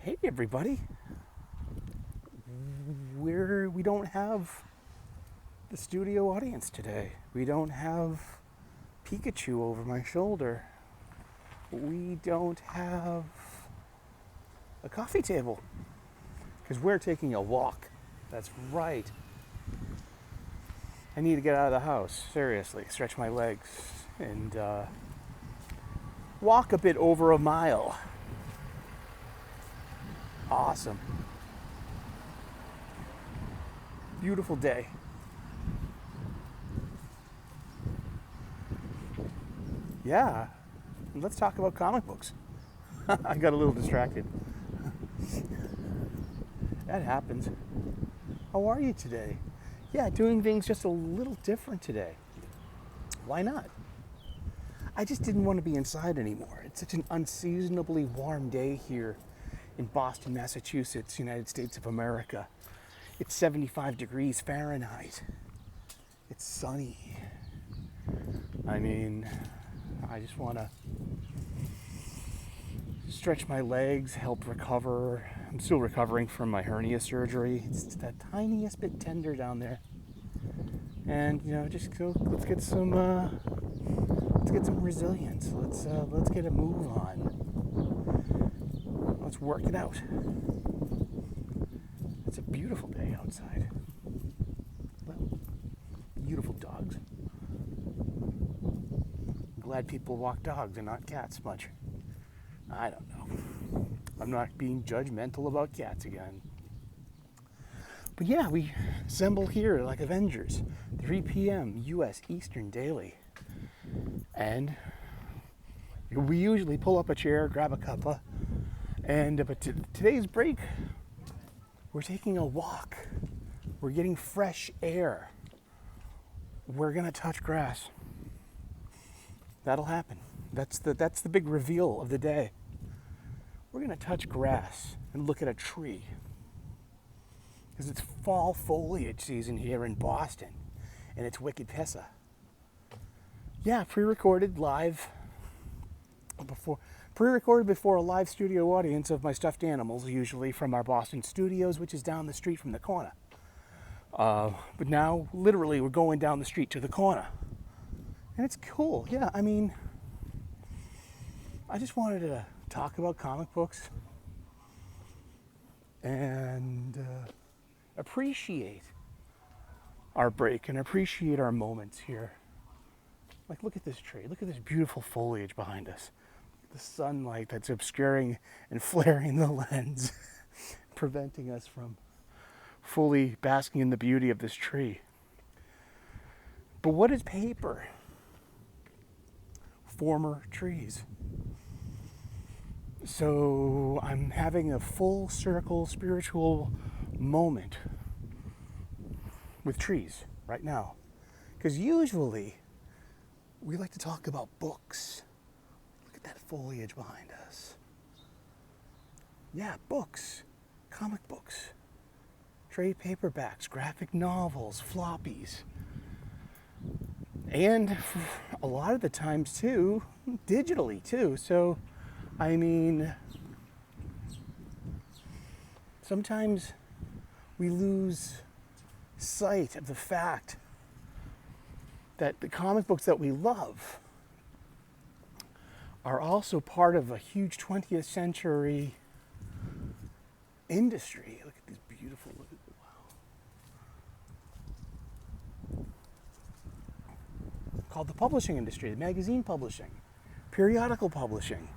Hey everybody, we don't have the studio audience today. We don't have Pikachu over my shoulder. We don't have a coffee table because we're taking a walk. That's right. I need to get out of the house, seriously, stretch my legs and walk a bit over a mile. Awesome. Beautiful day. Yeah, let's talk about comic books. I got a little distracted. That happens. How are you today? Yeah, doing things just a little different today. Why not? I just didn't want to be inside anymore. It's such an unseasonably warm day here in Boston, Massachusetts, United States of America. It's 75 degrees Fahrenheit. It's sunny. I mean, I just want to stretch my legs, help recover. I'm still recovering from my hernia surgery. It's that tiniest bit tender down there. And, just go, let's get some resilience. Let's get a move on. Let's work it out. It's a beautiful day outside. Well, beautiful dogs. I'm glad people walk dogs and not cats much. I don't know. I'm not being judgmental about cats again. But yeah, we assemble here like Avengers, 3 p.m. U.S. Eastern Daily. And we usually pull up a chair, grab a cuppa, but today's break, we're taking a walk. We're getting fresh air. We're gonna touch grass. That'll happen. That's the big reveal of the day. We're gonna touch grass and look at a tree. Because it's fall foliage season here in Boston, and it's wicked pissa. Yeah, pre-recorded before a live studio audience of my stuffed animals, usually from our Boston studios, which is down the street from the corner. But now, literally, we're going down the street to the corner. And it's cool. Yeah, I mean, I just wanted to talk about comic books and appreciate our break and appreciate our moments here. Like, look at this tree. Look at this beautiful foliage behind us. The sunlight that's obscuring and flaring the lens, preventing us from fully basking in the beauty of this tree. But what is paper? Former trees. So I'm having a full circle spiritual moment with trees right now. Because usually we like to talk about books. Look at that foliage behind us. Yeah, books, comic books, trade paperbacks, graphic novels, floppies. And a lot of the times too, digitally too. So, I mean, sometimes we lose sight of the fact that the comic books that we love are also part of a huge 20th century industry. Look at these beautiful, wow. Called the publishing industry, the magazine publishing, periodical publishing,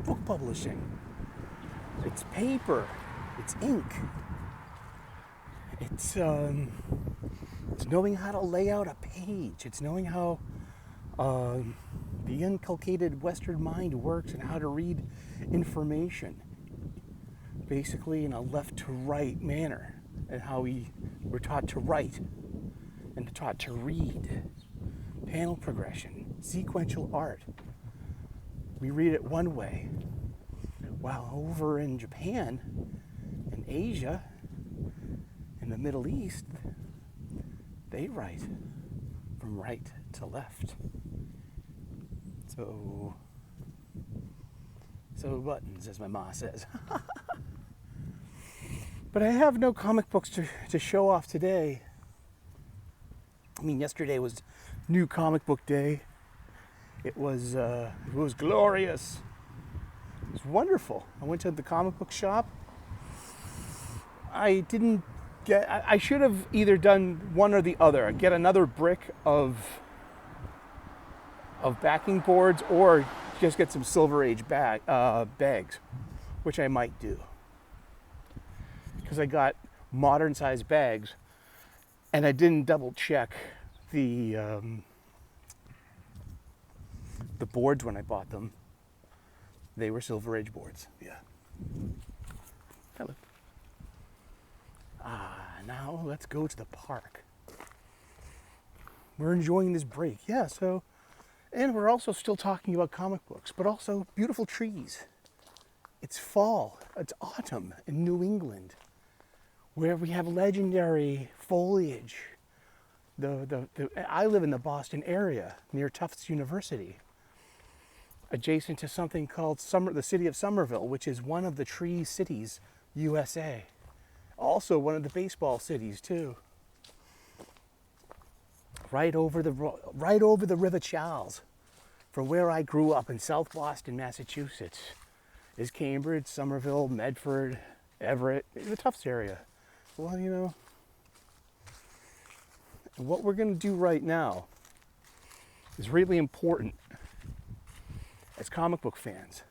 book publishing. It's paper, it's ink. It's knowing how to lay out a page. It's knowing how the inculcated Western mind works and how to read information, basically in a left to right manner, and how we're taught to write and taught to read. Panel progression, sequential art. We read it one way, while over in Japan and Asia, in the Middle East, they write from right to left. So So buttons, as my ma says. But I have no comic books to show off today. I mean, yesterday was New Comic Book Day. It was glorious. It was wonderful. I went to the comic book shop. I should have either done one or the other. Get another brick of backing boards, or just get some Silver Age bags, which I might do. Because I got modern size bags, and I didn't double check the boards when I bought them. They were Silver Age boards. Yeah. Hello. Now let's go to the park. We're enjoying this break. Yeah, and we're also still talking about comic books, but also beautiful trees. It's fall. It's autumn in New England, where we have legendary foliage. I live in the Boston area near Tufts University, adjacent to something called the city of Somerville, which is one of the tree cities, USA. Also one of the baseball cities too. Right over the River Charles, from where I grew up in South Boston, Massachusetts, is Cambridge, Somerville, Medford, Everett, the Tufts area. Well, you know, what we're going to do right now is really important as comic book fans.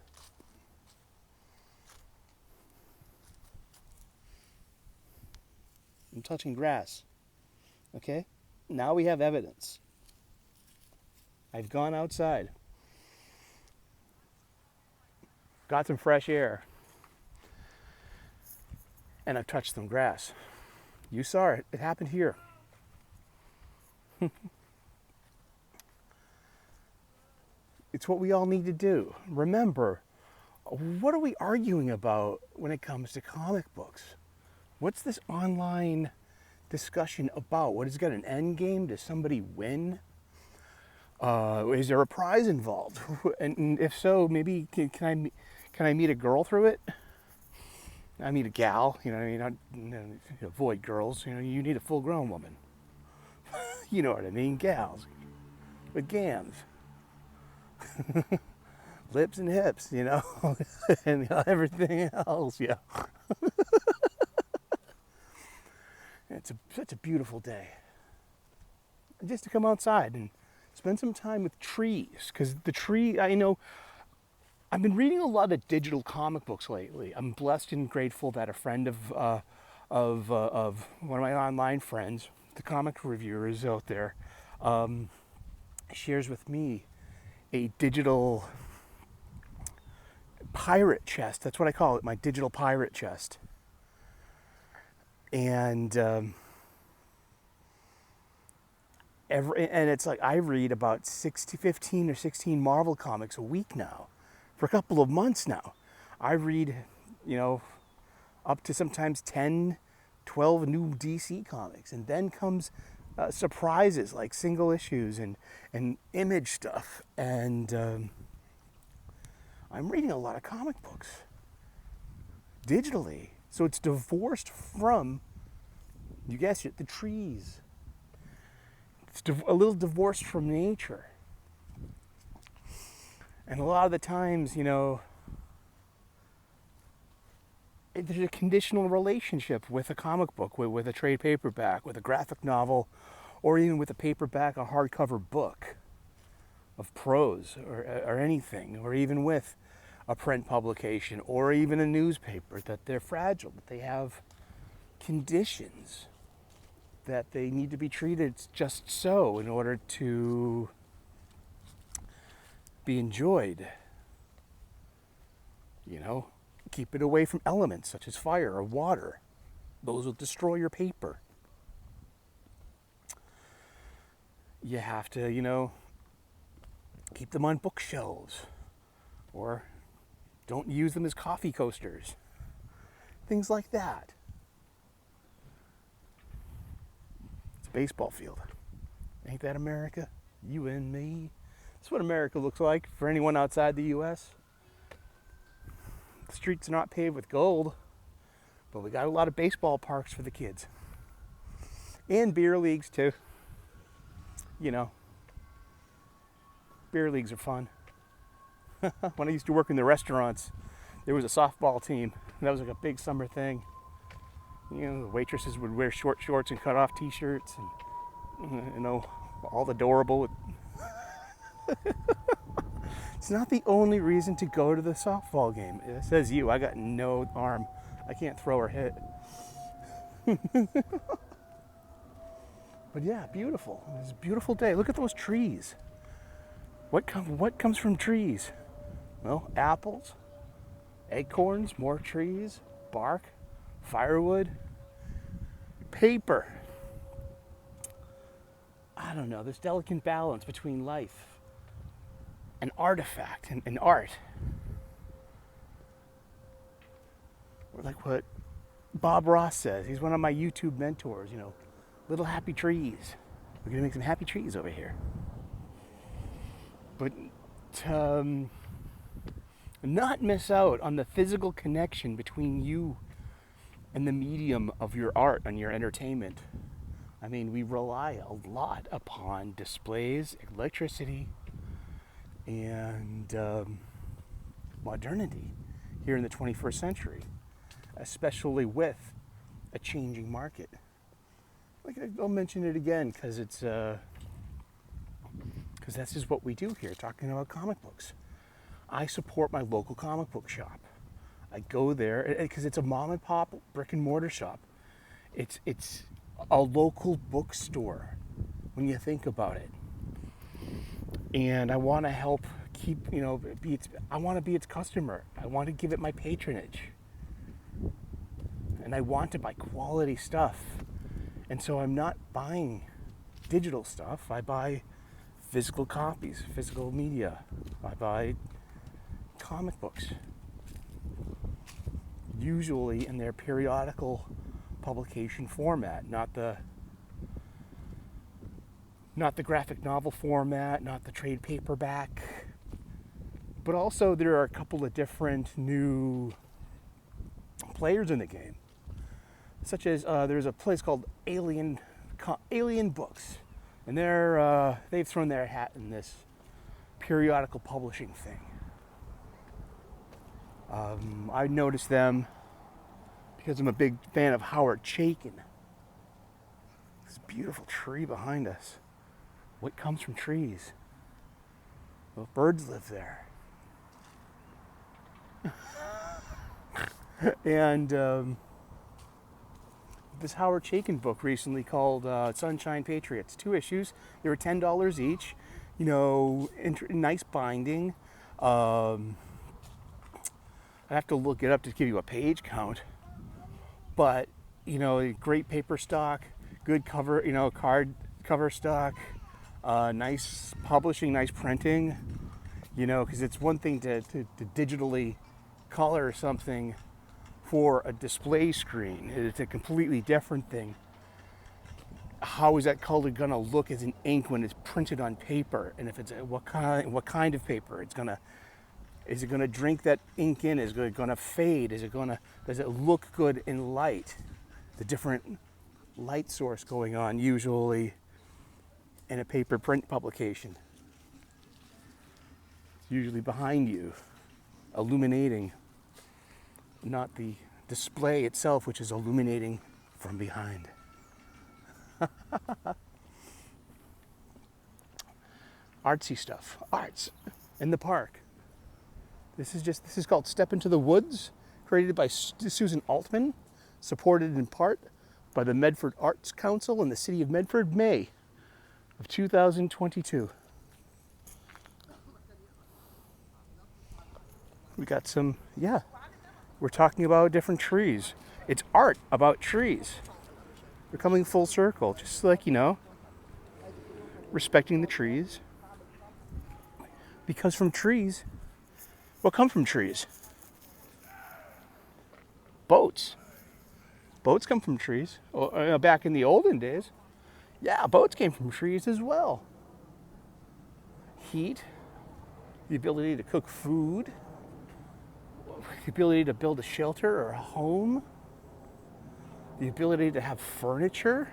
I'm touching grass, okay? Now we have evidence. I've gone outside, got some fresh air, and I've touched some grass. You saw it. It happened here. It's what we all need to do. Remember, what are we arguing about when it comes to comic books? What's this online discussion about? What has it got an end game? Does somebody win? Is there a prize involved? And if so, maybe can I meet a girl through it? I meet a gal, you know what I mean? Avoid girls, you know, you need a full-grown woman. You know what I mean? Gals with gams. Lips and hips, you know, and everything else, yeah. It's such a beautiful day. Just to come outside and spend some time with trees, because I know, I've been reading a lot of digital comic books lately. I'm blessed and grateful that a friend of one of my online friends, the comic reviewers out there, shares with me a digital pirate chest. That's what I call it, my digital pirate chest. And it's like I read about 15 or 16 Marvel comics a week now, for a couple of months now. I read, you know, up to sometimes 10, 12 new DC comics, and then comes surprises like single issues and image stuff. And I'm reading a lot of comic books digitally. So it's divorced from, you guessed it, the trees. It's a little divorced from nature. And a lot of the times, you know, there's a conditional relationship with a comic book, with a trade paperback, with a graphic novel, or even with a paperback, a hardcover book of prose or anything, or even with a print publication or even a newspaper, that they're fragile, that they have conditions, that they need to be treated just so in order to be enjoyed. You know, keep it away from elements such as fire or water. Those will destroy your paper. You have to, you know, keep them on bookshelves, or don't use them as coffee coasters. Things like that. It's a baseball field. Ain't that America? You and me. That's what America looks like for anyone outside the U.S. The streets are not paved with gold, but we got a lot of baseball parks for the kids. And beer leagues too. You know, beer leagues are fun. When I used to work in the restaurants, there was a softball team. And that was like a big summer thing. You know, the waitresses would wear short shorts and cut off t-shirts and, you know, all adorable. It's not the only reason to go to the softball game. It says you. I got no arm. I can't throw or hit. But yeah, beautiful. It's a beautiful day. Look at those trees. What comes from trees? Well, apples, acorns, more trees, bark, firewood, paper. I don't know, this delicate balance between life and artifact and art. Or like what Bob Ross says, he's one of my YouTube mentors, you know, little happy trees. We're gonna make some happy trees over here. But not miss out on the physical connection between you and the medium of your art and your entertainment. I mean, we rely a lot upon displays, electricity, and modernity here in the 21st century, especially with a changing market. Like, I'll mention it again because it's because that's just what we do here, talking about comic books. I support my local comic book shop. I go there because it's a mom and pop brick and mortar shop. It's a local bookstore when you think about it. And I want to help keep, you know, I want to be its customer. I want to give it my patronage. And I want to buy quality stuff. And so I'm not buying digital stuff. I buy physical copies, physical media. I buy comic books. Usually in their periodical publication format, not the graphic novel format, not the trade paperback. But also there are a couple of different new players in the game. Such as there's a place called Alien Books, and they've thrown their hat in this periodical publishing thing. I noticed them because I'm a big fan of Howard Chaykin. This beautiful tree behind us. What comes from trees? Well, birds live there. And this Howard Chaykin book recently called Sunshine Patriots. 2 issues. They were $10 each. You know, nice binding. I have to look it up to give you a page count. But, you know, great paper stock, good cover, you know, cover stock, nice publishing, nice printing. You know, because it's one thing to digitally color something for a display screen. It's a completely different thing. How is that color going to look as an ink when it's printed on paper? And if it's what kind of paper? Is it going to drink that ink in? Is it going to fade? Does it look good in light? The different light source going on usually in a paper print publication. It's usually behind you, illuminating, not the display itself, which is illuminating from behind. Artsy stuff. Arts in the park. This is called Step Into the Woods, created by Susan Altman, supported in part by the Medford Arts Council in the city of Medford, May of 2022. We got some, we're talking about different trees. It's art about trees. We're coming full circle, just like, you know, respecting the trees. Because from trees, what come from trees? Boats. Boats come from trees. Back in the olden days, boats came from trees as well. Heat, the ability to cook food, the ability to build a shelter or a home, the ability to have furniture.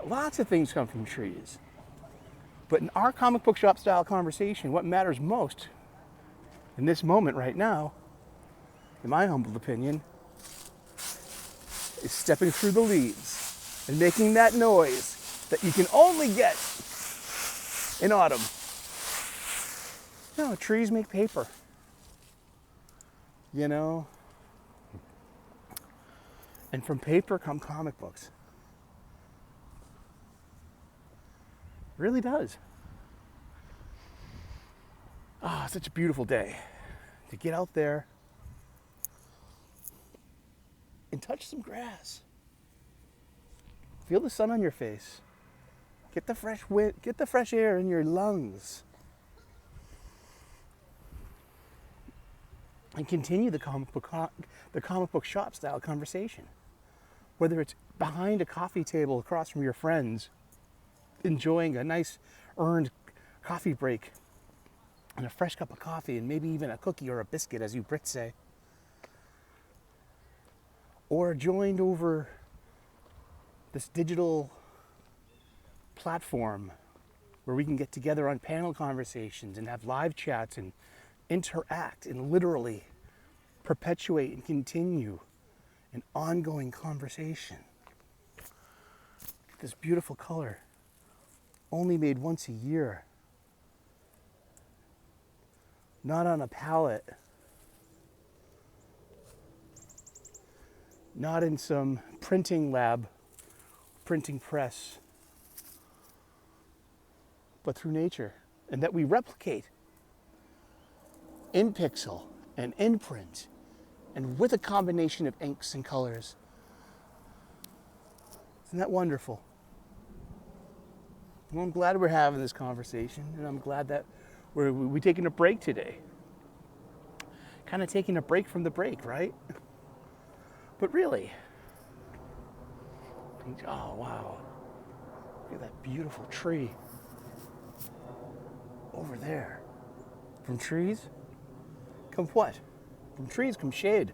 Lots of things come from trees. But in our comic book shop style conversation, what matters most in this moment right now, in my humble opinion, is stepping through the leaves and making that noise that you can only get in autumn. No, trees make paper. You know? And from paper come comic books. It really does. Ah, such a beautiful day to get out there and touch some grass. Feel the sun on your face. Get the fresh wind, get the fresh air in your lungs. And continue the comic book shop style conversation. Whether it's behind a coffee table across from your friends, enjoying a nice earned coffee break and a fresh cup of coffee and maybe even a cookie or a biscuit, as you Brits say. Or joined over this digital platform where we can get together on panel conversations and have live chats and interact and literally perpetuate and continue an ongoing conversation. This beautiful color, only made once a year. Not on a palette. Not in some printing lab, printing press, but through nature. And that we replicate in pixel and in print and with a combination of inks and colors. Isn't that wonderful? Well, I'm glad we're having this conversation, and I'm glad that we're taking a break today. Kind of taking a break from the break, right? But really, oh wow, look at that beautiful tree over there. From trees come what? From trees come shade.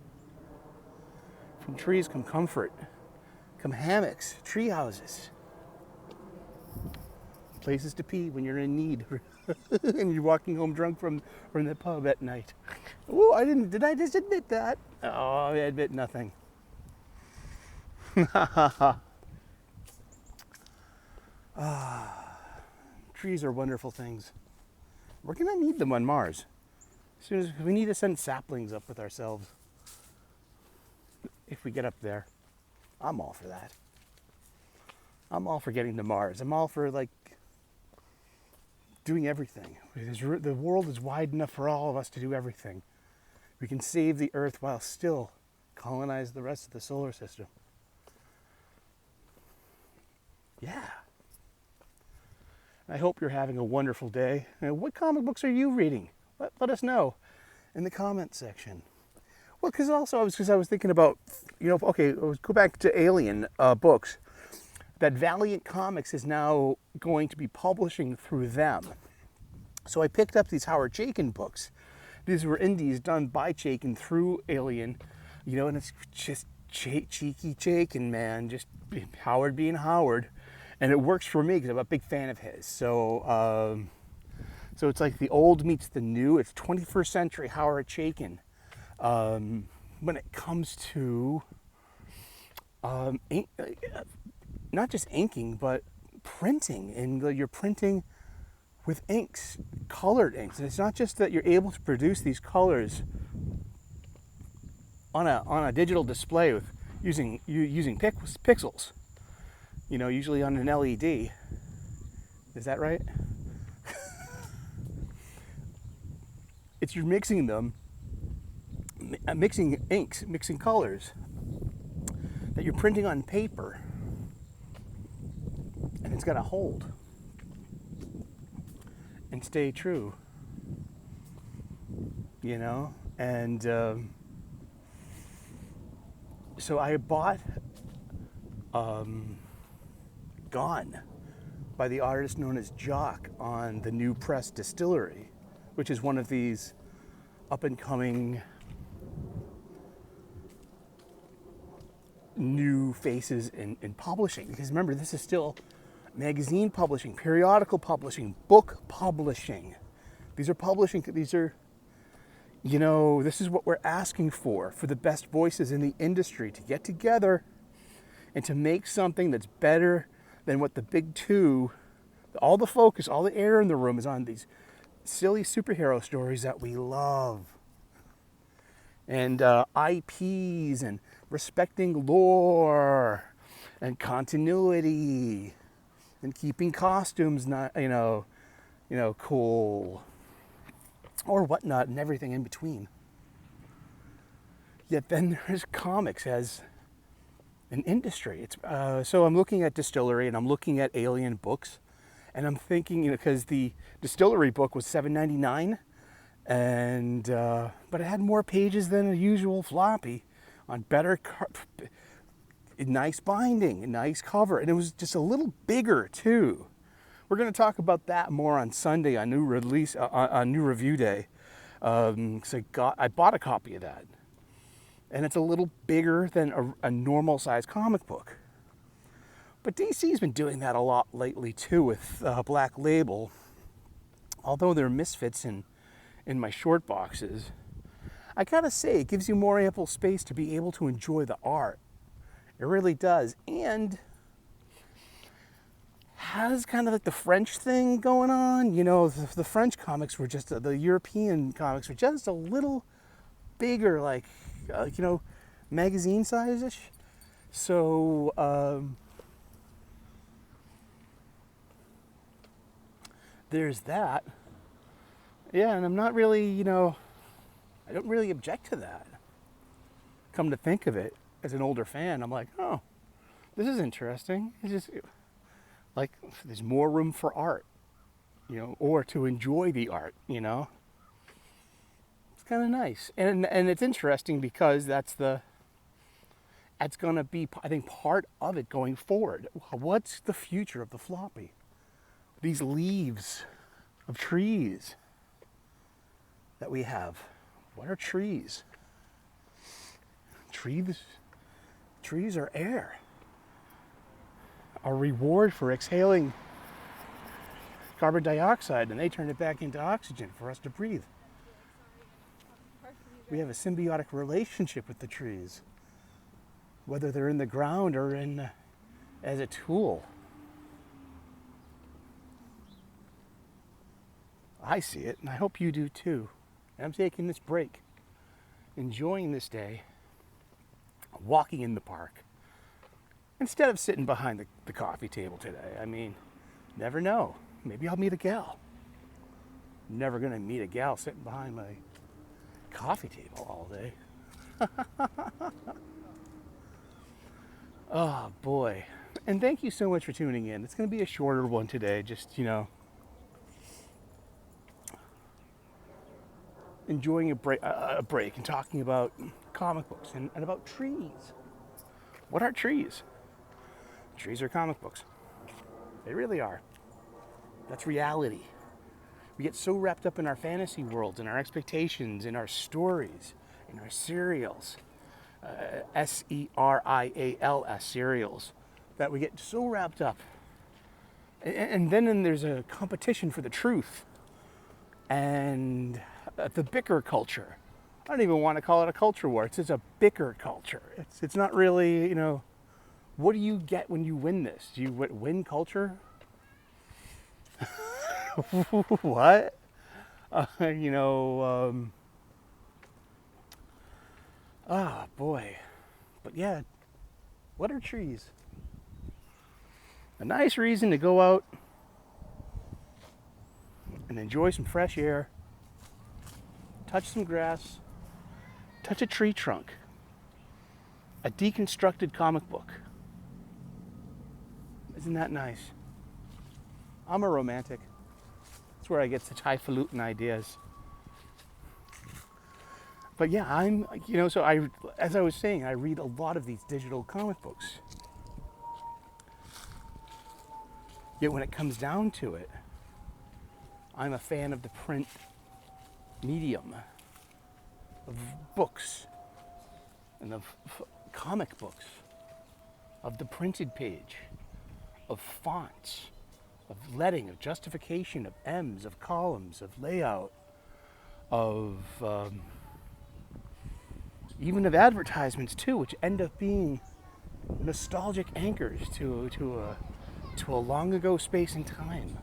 From trees come comfort. Come hammocks, tree houses. Places to pee when you're in need and you're walking home drunk from the pub at night. Oh, did I just admit that? Oh, I admit nothing. Trees are wonderful things. We're gonna need them on Mars. As soon as we need to send saplings up with ourselves. If we get up there, I'm all for that. I'm all for getting to Mars. I'm all for doing everything. The world is wide enough for all of us to do everything. We can save the Earth while still colonize the rest of the solar system. Yeah. I hope you're having a wonderful day. What comic books are you reading? Let us know in the comment section. Well, because I was thinking about, let's go back to Alien books. That Valiant Comics is now going to be publishing through them. So I picked up these Howard Chaykin books. These were indies done by Chaykin through Alien, and it's just cheeky Chaykin, man, just Howard being Howard. And it works for me because I'm a big fan of his. So it's like the old meets the new. It's 21st century Howard Chaykin. When it comes to not just inking, but printing. And you're printing with inks, colored inks. And it's not just that you're able to produce these colors on a digital display with using pixels. Usually on an LED. Is that right? You're mixing them, mixing inks, mixing colors that you're printing on paper. And it's got to hold and stay true, And so I bought Gone by the artist known as Jock on the New Press Distillery, which is one of these up and coming new faces in publishing. Because remember, this is still magazine publishing, periodical publishing, book publishing. These are publishing, these are, you know, this is what we're asking for the best voices in the industry to get together and to make something that's better than what the big two, all the focus, all the air in the room is on these silly superhero stories that we love. And IPs and respecting lore and continuity and keeping costumes not, cool or whatnot and everything in between. Yet then there's comics as an industry. It's so I'm looking at Distillery and I'm looking at Alien books, and I'm thinking, because the Distillery book was $7.99, and but it had more pages than a usual floppy, on better, nice binding, nice cover, and it was just a little bigger too. We're going to talk about that more on Sunday on new release on new review day. So I bought a copy of that, and it's a little bigger than a normal size comic book. But DC's been doing that a lot lately too with Black Label. Although they're misfits in my short boxes, I gotta say it gives you more ample space to be able to enjoy the art. It really does, and has kind of like the French thing going on. You know, the French comics were just, the European comics were just a little bigger, like, magazine size-ish. So, there's that. Yeah, and I'm not really, I don't really object to that. Come to think of it, as an older fan, I'm like, oh, this is interesting. It's just like there's more room for art, or to enjoy the art, It's kind of nice. And it's interesting because that's going to be, I think, part of it going forward. What's the future of the floppy? These leaves of trees that we have. What are trees? Trees are air. A reward for exhaling carbon dioxide, and they turn it back into oxygen for us to breathe. We have a symbiotic relationship with the trees, whether they're in the ground or as a tool. I see it, and I hope you do too. And I'm taking this break, enjoying this day, walking in the park, instead of sitting behind the coffee table today. I mean, never know. Maybe I'll meet a gal. I'm never going to meet a gal sitting behind my coffee table all day. Oh, boy. And thank you so much for tuning in. It's going to be a shorter one today, just, enjoying a break and talking about comic books and about trees. What are trees? Trees are comic books. They really are. That's reality. We get so wrapped up in our fantasy worlds, in our expectations, in our stories, in our serials, SERIALS, serials, that we get so wrapped up. And then there's a competition for the truth. And the bicker culture. I don't even want to call it a culture war. It's just a bicker culture. It's not really, what do you get when you win this? Do you win culture? What? Boy. But yeah, what are trees? A nice reason to go out and enjoy some fresh air, touch some grass, touch a tree trunk, a deconstructed comic book. Isn't that nice? I'm a romantic. That's where I get such highfalutin ideas. But yeah, as I was saying, I read a lot of these digital comic books. Yet when it comes down to it, I'm a fan of the print medium. of books and of comic books, of the printed page, of fonts, of leading, of justification, of M's, of columns, of layout, of even of advertisements too, which end up being nostalgic anchors to a long ago space and time.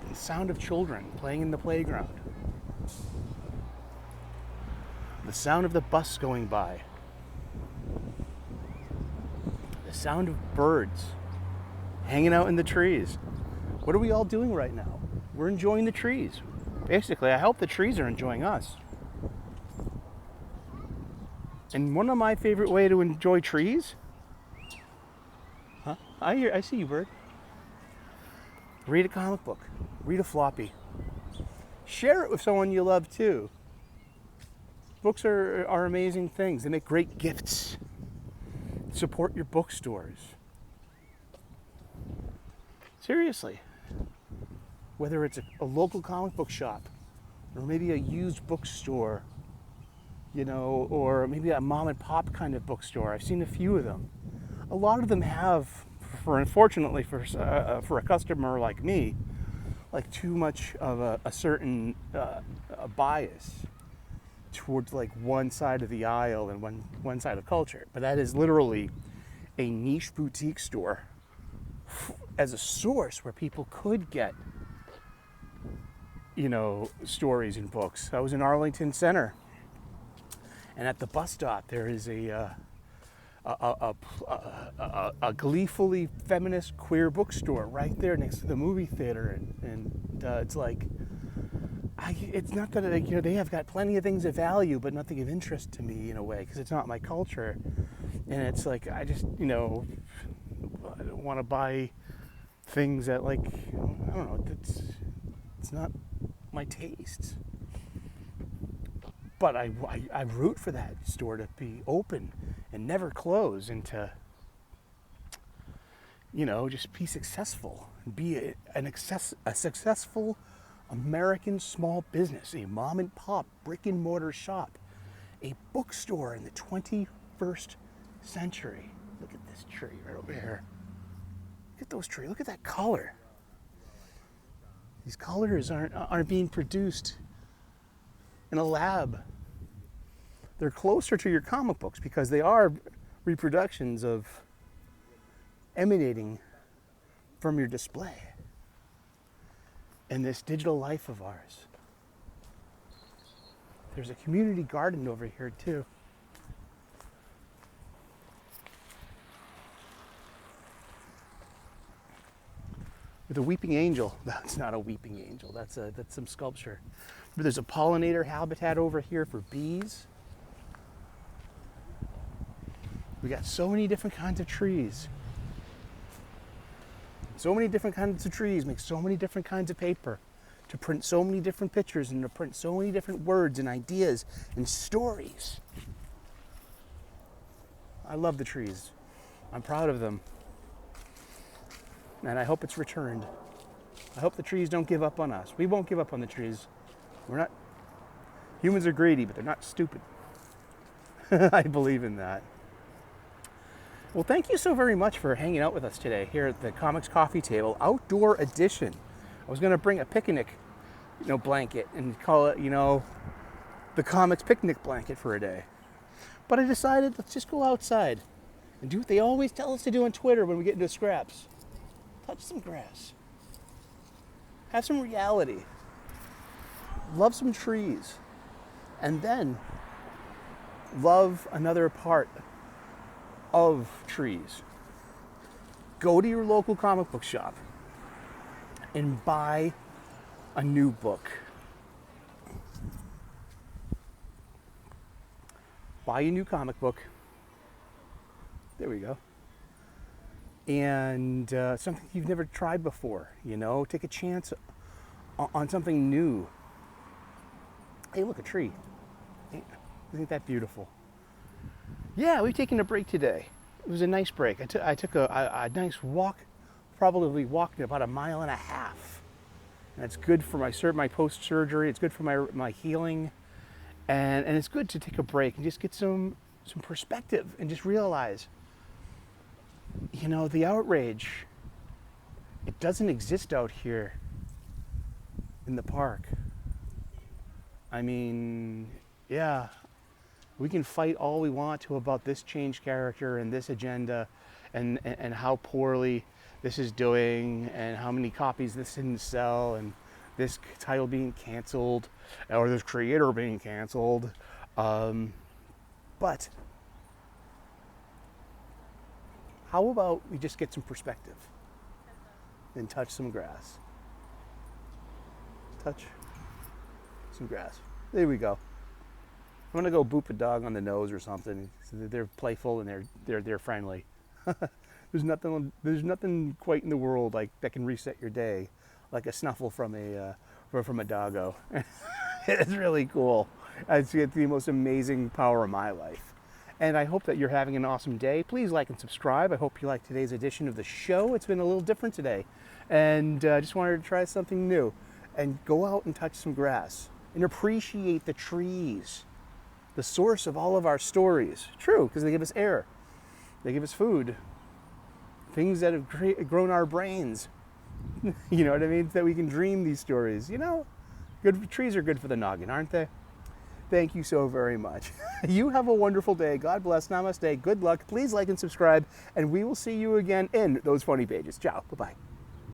The sound of children playing in the playground. The sound of the bus going by. The sound of birds hanging out in the trees. What are we all doing right now? We're enjoying the trees. Basically, I hope the trees are enjoying us. And one of my favorite ways to enjoy trees, I see you, bird. Read a comic book. Read a floppy. Share it with someone you love too. Books are amazing things. They make great gifts. Support your bookstores. Seriously. Whether it's a local comic book shop, or maybe a used bookstore, you know, or maybe a mom and pop kind of bookstore. I've seen a few of them. A lot of them have, unfortunately for a customer like me, like too much of a certain a bias towards like one side of the aisle and one side of culture. But that is literally a niche boutique store as a source where people could get, you know, stories and books. I was in Arlington Center, and at the bus stop there is a gleefully feminist queer bookstore right there next to the movie theater, and it's like, it's not that, you know, they have got plenty of things of value, but nothing of interest to me in a way, because it's not my culture. And it's like, I just, you know, I don't want to buy things that, like, I don't know, it's not my taste. But I root for that store to be open and never close, and to, you know, just be successful and be a successful American small business, a mom and pop brick and mortar shop, a bookstore in the 21st century. Look at this tree right over here. Look at those trees. Look at that color. These colors aren't being produced in a lab. They're closer to your comic books because they are reproductions of emanating from your display in this digital life of ours. There's a community garden over here too. With a weeping angel. That's not a weeping angel. That's some sculpture. But there's a pollinator habitat over here for bees. We got so many different kinds of trees. So many different kinds of trees make so many different kinds of paper to print so many different pictures and to print so many different words and ideas and stories. I love the trees. I'm proud of them. And I hope it's returned. I hope the trees don't give up on us. We won't give up on the trees. Humans are greedy, but they're not stupid. I believe in that. Well, thank you so very much for hanging out with us today here at the Comics Coffee Table Outdoor Edition. I was going to bring a picnic, blanket and call it, the Comics Picnic Blanket for a day. But I decided, let's just go outside and do what they always tell us to do on Twitter when we get into scraps. Touch some grass. Have some reality. Love some trees. And then love another part of trees. Go to your local comic book shop and buy a new book. Buy a new comic book. There we go. And something you've never tried before, take a chance on something new. Hey, look, a tree. Isn't that beautiful? Yeah, we've taken a break today. It was a nice break. I took a nice walk, probably walked about 1.5 miles And it's good for my post-surgery. It's good for my healing. And it's good to take a break and just get some perspective and just realize, you know, the outrage, it doesn't exist out here in the park. I mean, yeah, we can fight all we want to about this change character and this agenda and how poorly this is doing and how many copies this didn't sell and this title being canceled or this creator being canceled. But how about we just get some perspective and touch some grass? Touch some grass. There we go. I'm gonna go boop a dog on the nose or something so that they're playful and they're friendly. There's nothing quite in the world like that can reset your day like a snuffle from a doggo. It's really cool. It's the most amazing power of my life. And I hope that you're having an awesome day. Please like and subscribe. I hope you like today's edition of the show. It's been a little different today. And I just wanted to try something new. And go out and touch some grass. And appreciate the trees. The source of all of our stories. True, because they give us air. They give us food. Things that have grown our brains. You know what I mean? So that we can dream these stories. You know, good trees are good for the noggin, aren't they? Thank you so very much. You have a wonderful day. God bless. Namaste. Good luck. Please like and subscribe. And we will see you again in those funny pages. Ciao. Bye-bye.